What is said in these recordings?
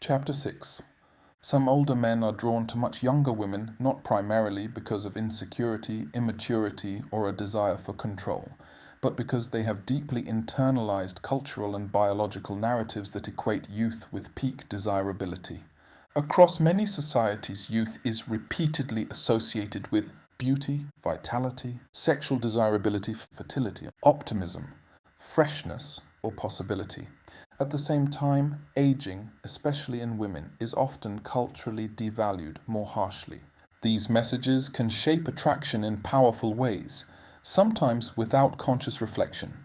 Chapter 6. Some older men are drawn to much younger women, not primarily because of insecurity, immaturity, or a desire for control, but because they have deeply internalized cultural and biological narratives that equate youth with peak desirability. Across many societies, youth is repeatedly associated with beauty, vitality, sexual desirability, fertility, optimism, freshness, or possibility. At the same time, aging, especially in women, is often culturally devalued more harshly. These messages can shape attraction in powerful ways, sometimes without conscious reflection.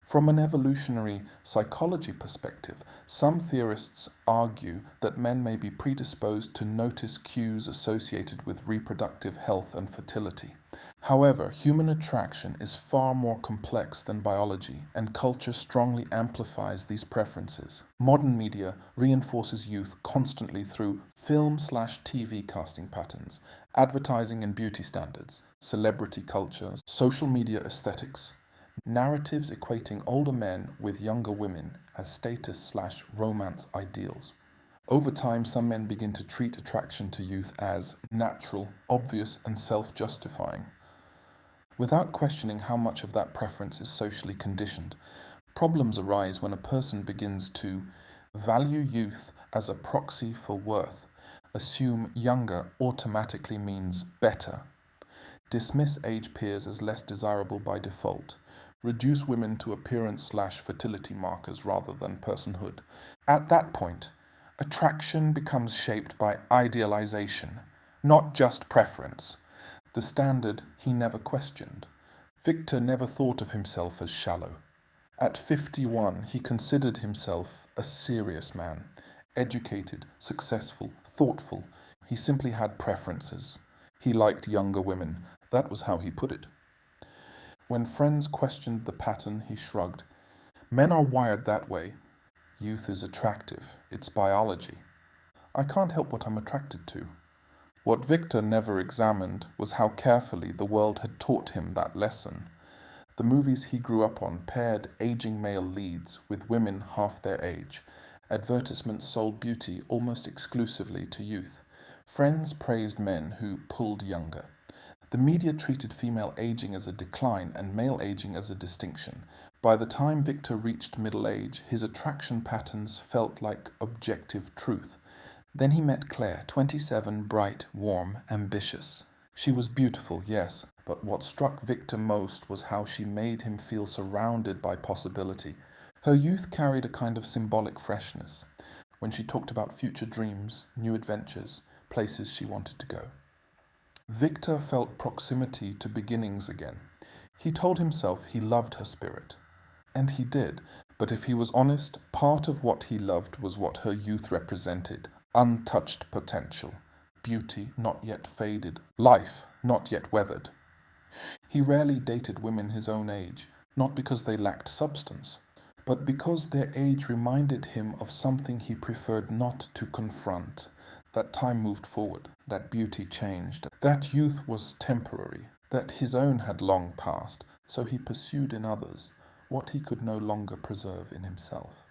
From an evolutionary psychology perspective, some theorists argue that men may be predisposed to notice cues associated with reproductive health and fertility. However, human attraction is far more complex than biology, and culture strongly amplifies these preferences. Modern media reinforces youth constantly through film/TV casting patterns, advertising and beauty standards, celebrity culture, social media aesthetics, narratives equating older men with younger women as status/romance ideals. Over time, some men begin to treat attraction to youth as natural, obvious, and self-justifying, without questioning how much of that preference is socially conditioned. Problems arise when a person begins to value youth as a proxy for worth, assume younger automatically means better, dismiss age peers as less desirable by default, reduce women to appearance/fertility markers rather than personhood. At that point, attraction becomes shaped by idealization, not just preference, the standard he never questioned. Victor never thought of himself as shallow. At 51, he considered himself a serious man, educated, successful, thoughtful. He simply had preferences. He liked younger women. That was how he put it. When friends questioned the pattern, he shrugged. Men are wired that way. Youth is attractive. It's biology. I can't help what I'm attracted to. What Victor never examined was how carefully the world had taught him that lesson. The movies he grew up on paired aging male leads with women half their age. Advertisements sold beauty almost exclusively to youth. Friends praised men who pulled younger. The media treated female aging as a decline and male aging as a distinction. By the time Victor reached middle age, his attraction patterns felt like objective truth. Then he met Claire, 27, bright, warm, ambitious. She was beautiful, yes, but what struck Victor most was how she made him feel surrounded by possibility. Her youth carried a kind of symbolic freshness when she talked about future dreams, new adventures, places she wanted to go. Victor felt proximity to beginnings again. He told himself he loved her spirit. And he did, but if he was honest, part of what he loved was what her youth represented: untouched potential, beauty not yet faded, life not yet weathered. He rarely dated women his own age, not because they lacked substance, but because their age reminded him of something he preferred not to confront. That time moved forward, that beauty changed, that youth was temporary, that his own had long passed, so he pursued in others what he could no longer preserve in himself.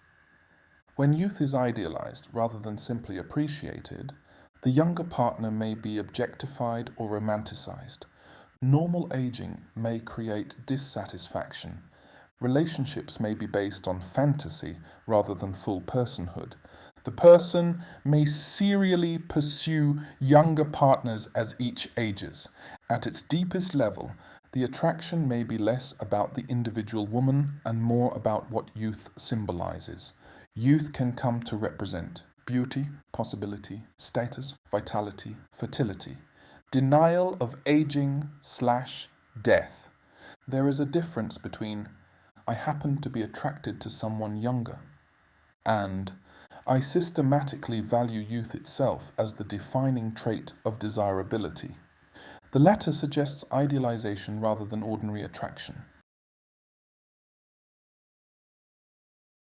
When youth is idealized rather than simply appreciated, the younger partner may be objectified or romanticized. Normal aging may create dissatisfaction. Relationships may be based on fantasy rather than full personhood. The person may serially pursue younger partners as each ages. At its deepest level, the attraction may be less about the individual woman and more about what youth symbolizes. Youth can come to represent beauty, possibility, status, vitality, fertility, denial of aging/death. There is a difference between "I happen to be attracted to someone younger" and "I systematically value youth itself as the defining trait of desirability." The latter suggests idealization rather than ordinary attraction.